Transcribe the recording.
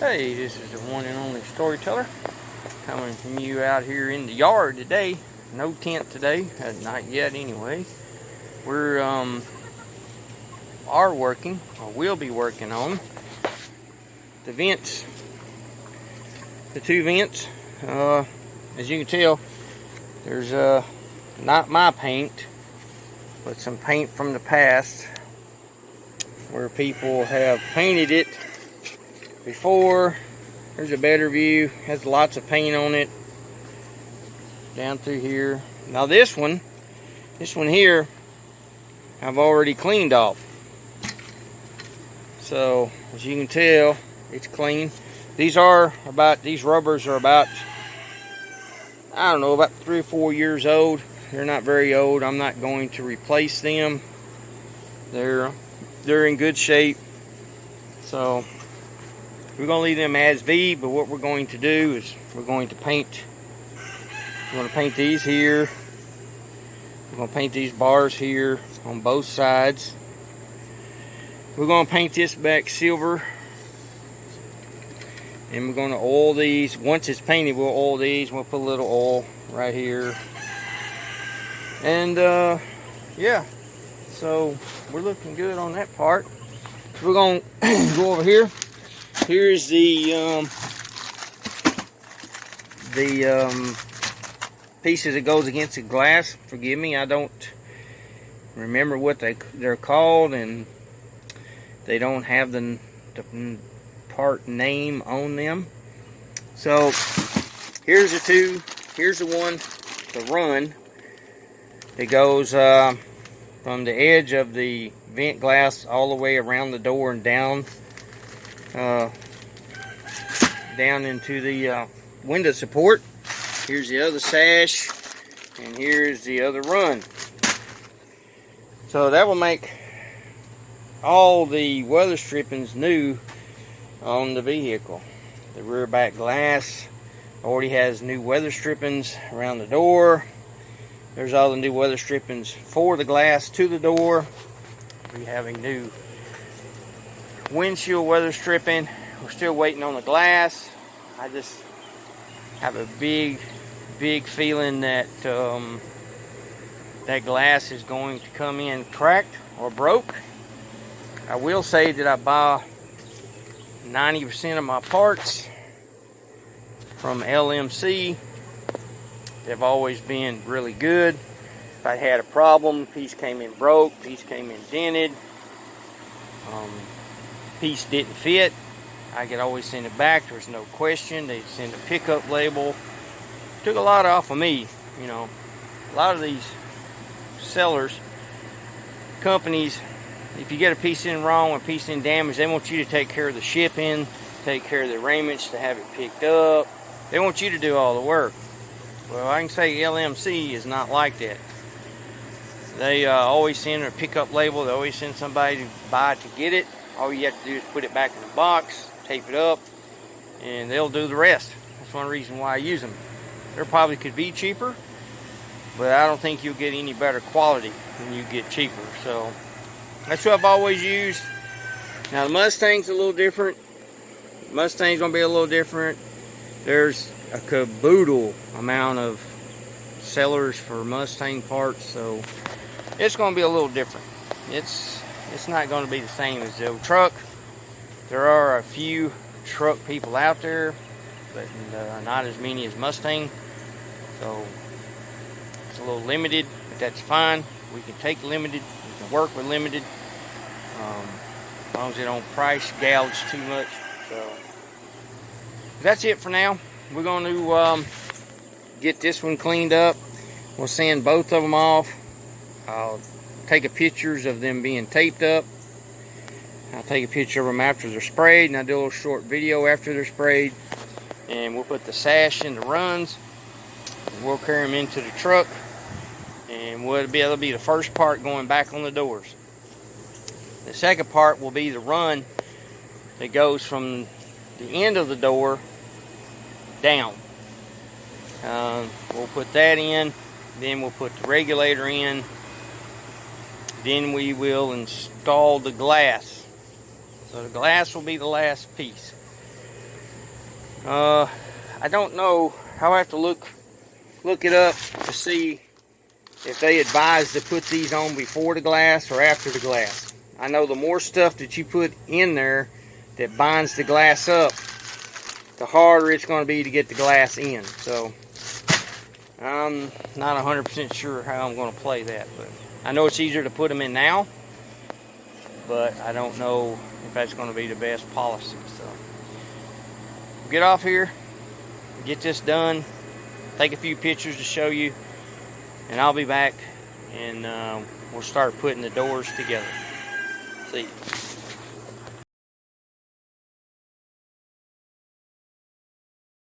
Hey, this is the one and only storyteller coming from you out here in the yard today. No tent today, not yet anyway. We're are working, or will be working on the vents, the two vents. As you can tell, there's not my paint, but some paint from the past where people have painted it before. Here's a better view. Has lots of paint on it down through here. Now this one here, I've already cleaned off. So as you can tell, it's clean. These rubbers are about, I don't know, about 3 or 4 years old. They're not very old. I'm not going to replace them. They're in good shape. So we're going to leave them as V, but what we're going to do is we're going to paint these here. We're going to paint these bars here on both sides. We're going to paint this back silver. And we're going to oil these. Once it's painted, we'll oil these. We'll put a little oil right here. And yeah, so we're looking good on that part. So we're going to go over here. Here's the pieces that goes against the glass. Forgive me, I don't remember what they're called, and they don't have the part name on them. So here's the two. Here's the one, the run. It goes from the edge of the vent glass all the way around the door and down into the window support. Here's the other sash, and here's the other run. So that will make all the weather strippings new on the vehicle. The rear back glass already has new weather strippings around the door. There's all the new weather strippings for the glass to the door. We're having new windshield weather stripping. We're still waiting on the glass. I just have a big feeling that that glass is going to come in cracked or broke. I will say that I buy 90% of my parts from LMC. They've always been really good. If I had a problem, piece came in broke, piece came in dented, piece didn't fit, I could always send it back. There's no question. They'd send a pickup label. Took a lot off of me, you know. A lot of these sellers, companies, if you get a piece in wrong or a piece in damage, they want you to take care of the shipping, take care of the arrangements to have it picked up. They want you to do all the work. Well, I can say LMC is not like that. They always send a pickup label. They always send somebody to buy it to get it. All you have to do is put it back in the box, tape it up, and they'll do the rest. That's one reason why I use them. They probably could be cheaper, but I don't think you'll get any better quality when you get cheaper. So that's what I've always used. Now the Mustang's a little different. Mustang's gonna be a little different. There's a caboodle amount of sellers for Mustang parts, so it's going to be a little different. It's not going to be the same as the old truck. There are a few truck people out there, but not as many as Mustang, so it's a little limited, but that's fine. We can take limited, we can work with limited, as long as they don't price gouge too much. So that's it for now. We're going to get this one cleaned up. We'll sand both of them off. I'll take pictures of them being taped up. I'll take a picture of them after they're sprayed, and I'll do a little short video after they're sprayed. And we'll put the sash in the runs. And we'll carry them into the truck. And that'll be the first part going back on the doors. The second part will be the run that goes from the end of the door down. We'll put that in, then we'll put the regulator in, then we will install the glass. So the glass will be the last piece. I don't know. I'll have to look it up to see if they advise to put these on before the glass or after the glass. I know the more stuff that you put in there that binds the glass up, the harder it's going to be to get the glass in. So I'm not 100% sure how I'm going to play that, but I know it's easier to put them in now, but I don't know if that's going to be the best policy. So get off here, get this done, take a few pictures to show you, and I'll be back, and we'll start putting the doors together. See you.